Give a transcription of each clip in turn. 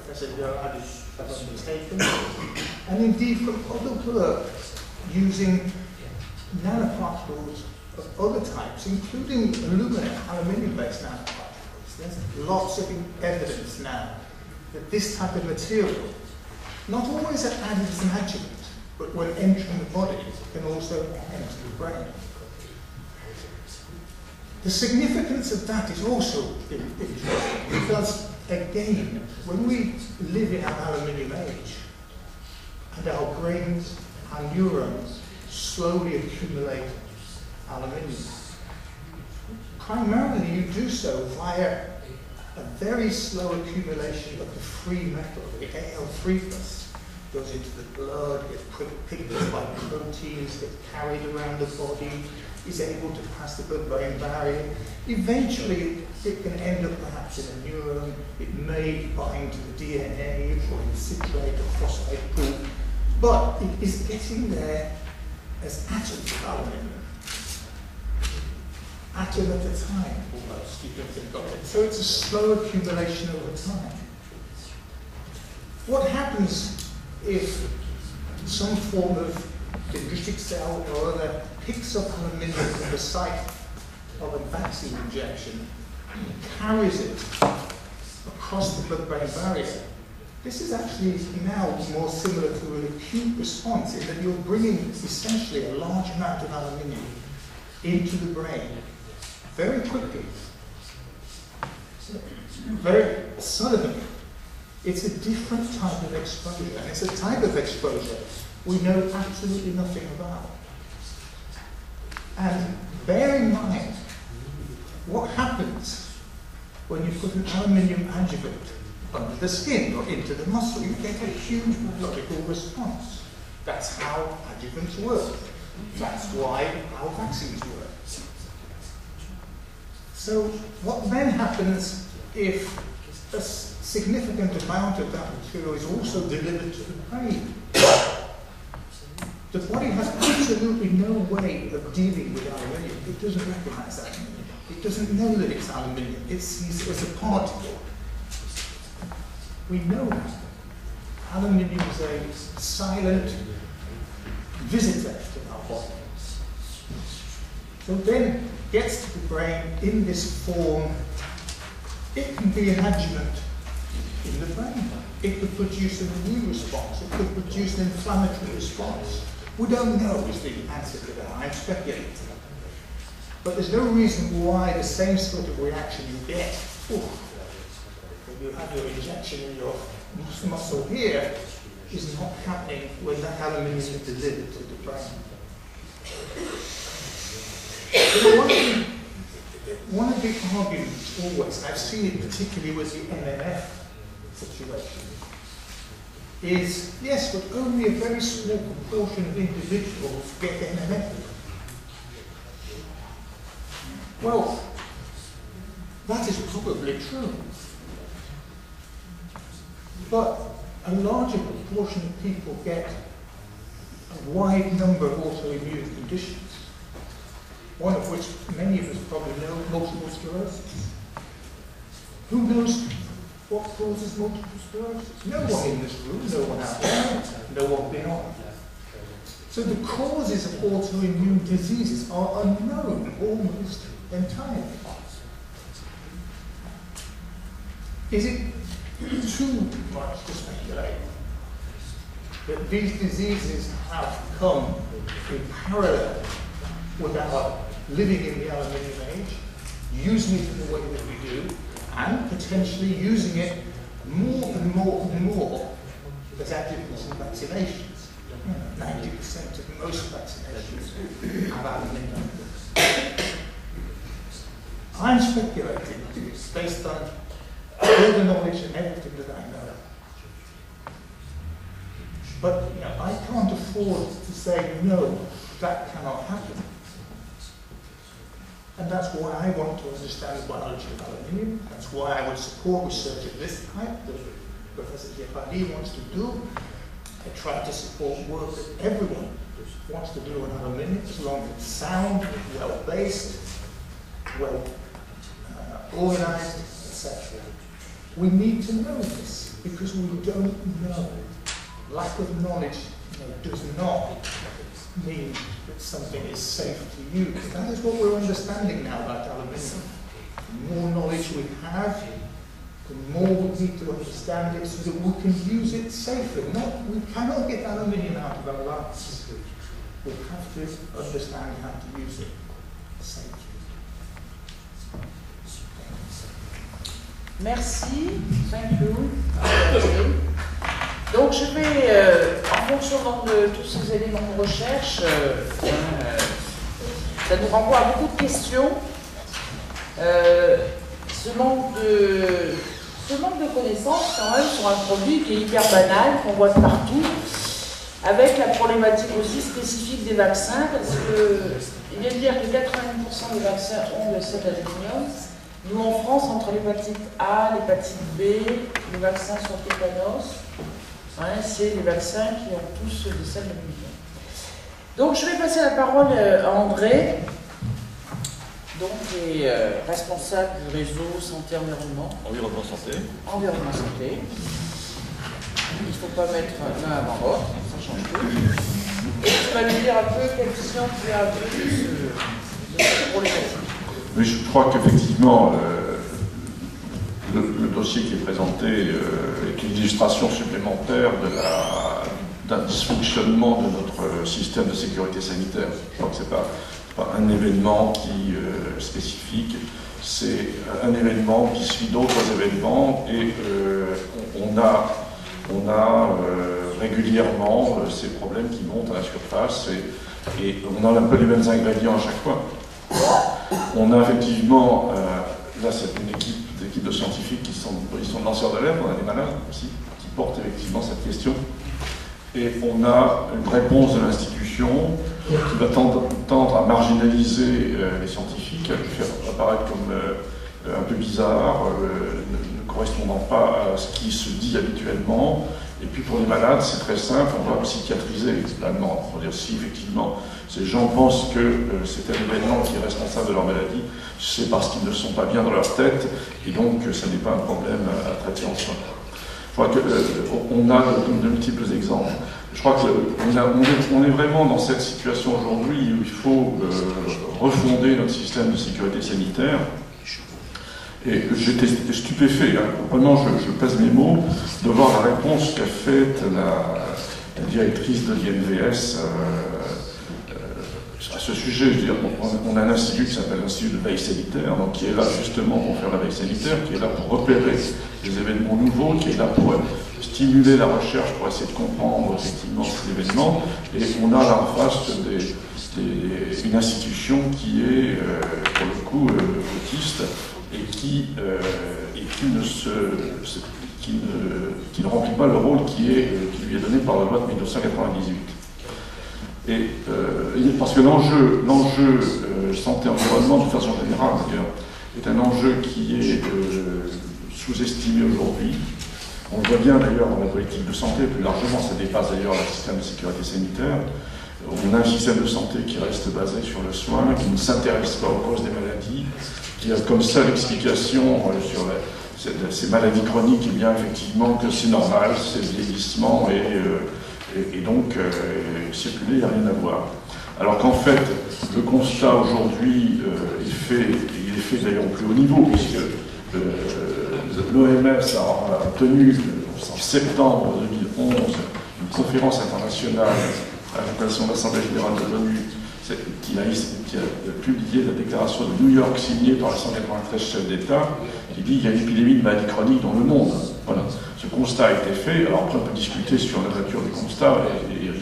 Professor Gerard is undertaken, and indeed from other work using nanoparticles of other types, including aluminium-based nanoparticles. There's lots of evidence now that this type of material, not always added as an adjuvant, but when entering the body, can also enter the brain. The significance of that is also interesting because, again, when we live in our aluminium age, and our brains, our neurons, slowly accumulate aluminium, primarily you do so via a very slow accumulation of the free metal, the Al3+. Goes into the blood, gets picked up by proteins, gets carried around the body, is able to pass the blood-brain barrier. Eventually, it can end up perhaps in a neuron. It may bind to the DNA or in citrate or phosphate pool, but it is getting there as atoms of aluminium. Atom at a time, almost, you can think of it. So it's a slow accumulation over time. What happens if some form of dendritic cell or other picks up aluminium from the site of a vaccine injection and carries it across the blood-brain barrier? This is actually now more similar to an acute response in that you're bringing essentially a large amount of aluminium into the brain very quickly, very suddenly. It's a different type of exposure, and it's a type of exposure we know absolutely nothing about. And bear in mind what happens when you put an aluminium adjuvant under the skin or into the muscle. You get a huge biological response. That's how adjuvants work. That's why our vaccines work. So what then happens if a significant amount of that material is also delivered to the brain? The body has absolutely no way of dealing with aluminium. It doesn't recognize aluminium. It doesn't know that it's aluminium. It sees it as a particle. We know that. Aluminium is a silent visitor to our body. So then gets to the brain in this form. It can be an adjuvant in the brain. It could produce an immune response. It could produce an inflammatory response. We don't know is the answer to that. I'm speculating. But there's no reason why the same sort of reaction you get when you have your injection in your muscle here is not happening when that aluminium is delivered to the brain. One of the arguments always, and I've seen it particularly with the MMF situation, is yes, but only a very small proportion of individuals get MMF. Well, that is probably true. But a larger proportion of people get a wide number of autoimmune conditions, one of which many of us probably know, multiple sclerosis. Who knows what causes multiple sclerosis? No one in this room, no one out there, no one beyond. So the causes of autoimmune diseases are unknown almost entirely. Is it too much to speculate that these diseases have come in parallel with our living in the aluminium age, using it in the way that we do, and potentially using it more and more and more as adjuvants in vaccinations? 90% of most vaccinations have aluminium. I'm speculating based on all the knowledge and everything that I know. But I can't afford to say, no, that cannot happen. And that's why I want to understand the biology of aluminium. That's why I would support research of this type that Professor Djepadi wants to do. I try to support work that everyone wants to do on aluminium, as long as it's sound, well-based, well organized, etc. We need to know this. because we don't know. Lack of knowledge does not mean that something is safe to use. That is what we're understanding now about aluminium. The more knowledge we have, the more we need to understand it so that we can use it safely. We cannot get aluminium out of our lives. We have to understand how to use it safely. Merci, thank you. Donc je vais, en fonction donc, de tous ces éléments de recherche, ça nous renvoie à beaucoup de questions. Ce manque de connaissances quand même sur un produit qui est hyper banal, qu'on voit de partout, avec la problématique aussi spécifique des vaccins, parce qu'il vient de dire que 80% des vaccins ont le sel d'aluminium. Nous en France, entre l'hépatite A, l'hépatite B, les vaccins sur tétanos, c'est les vaccins qui ont tous le sel d'aluminium. Donc je vais passer la parole à André, donc, qui est responsable du réseau santé-environnement. Environnement santé. Environnement santé. Il ne faut pas mettre l'un avant l'autre, ça change tout. Et tu vas nous dire un peu quelle vision tu as de cette problématique. Oui, je crois qu'effectivement, le dossier qui est présenté est une illustration supplémentaire d'un dysfonctionnement de notre système de sécurité sanitaire. Je crois que ce n'est pas un événement qui est spécifique, c'est un événement qui suit d'autres événements et on a régulièrement ces problèmes qui montent à la surface et on a un peu les mêmes ingrédients à chaque fois. On a effectivement, là c'est une équipe de scientifiques qui sont lanceurs d'alerte, on a des malades aussi, qui portent effectivement cette question. Et on a une réponse de l'institution qui va tendre à marginaliser les scientifiques, à les faire apparaître comme un peu bizarres, ne correspondant pas à ce qui se dit habituellement. Et puis pour les malades, c'est très simple, on va psychiatriser la demande. Pour dire si effectivement ces gens pensent que c'est un événement qui est responsable de leur maladie, c'est parce qu'ils ne sont pas bien dans leur tête, et donc ça n'est pas un problème à traiter en soi. Je crois qu'on a de multiples exemples. Je crois qu'on est vraiment dans cette situation aujourd'hui où il faut refonder notre système de sécurité sanitaire. Et j'étais stupéfait, hein. Vraiment je pèse mes mots, de voir la réponse qu'a faite la directrice de l'INVS à ce sujet. Je veux dire, on a un institut qui s'appelle l'Institut de veille sanitaire, donc qui est là justement pour faire la veille sanitaire, qui est là pour repérer des événements nouveaux, qui est là pour stimuler la recherche, pour essayer de comprendre effectivement ces événements. Et on a là en face une institution qui est, pour le coup, autiste, et qui ne remplit pas le rôle qui lui est donné par la loi de 1998. Et parce que l'enjeu santé-environnement, de façon générale, est un enjeu qui est sous-estimé aujourd'hui. On le voit bien d'ailleurs dans la politique de santé, plus largement, ça dépasse d'ailleurs le système de sécurité sanitaire. On a un système de santé qui reste basé sur le soin, qui ne s'intéresse pas aux causes des maladies, qui a comme seule explication sur ces maladies chroniques, eh bien effectivement que c'est normal, c'est le vieillissement et donc circuler, il n'y a rien à voir. Alors qu'en fait, le constat aujourd'hui il est fait d'ailleurs au plus haut niveau, puisque l'OMS a tenu en septembre 2011 une conférence internationale à l'occasion de l'Assemblée générale de l'ONU qui a publié la déclaration de New York signée par les 193 chefs d'État, qui dit qu'il y a une épidémie de maladies chroniques dans le monde. Voilà. Ce constat a été fait. Alors après, on peut discuter sur la nature des constats, et il y a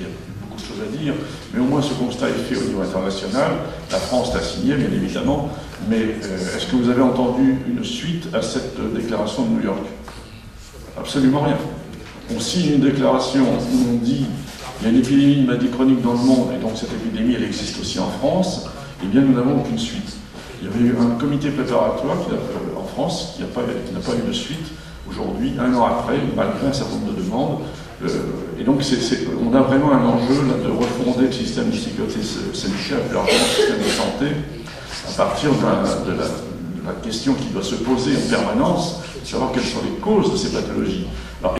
beaucoup de choses à dire, mais au moins ce constat est fait au niveau international. La France l'a signé, bien évidemment, mais est-ce que vous avez entendu une suite à cette déclaration de New York? Absolument rien. On signe une déclaration où on dit il y a une épidémie de maladies chroniques dans le monde, et donc cette épidémie, elle existe aussi en France, eh bien nous n'avons aucune suite. Il y avait eu un comité préparatoire en France qui n'a pas eu de suite aujourd'hui, un an après, malgré un certain nombre de demandes. Et donc on a vraiment un enjeu là, de refonder le système de sécurité sanitaire, plus largement le système de santé, à partir de la question qui doit se poser en permanence, savoir quelles sont les causes de ces pathologies. Alors,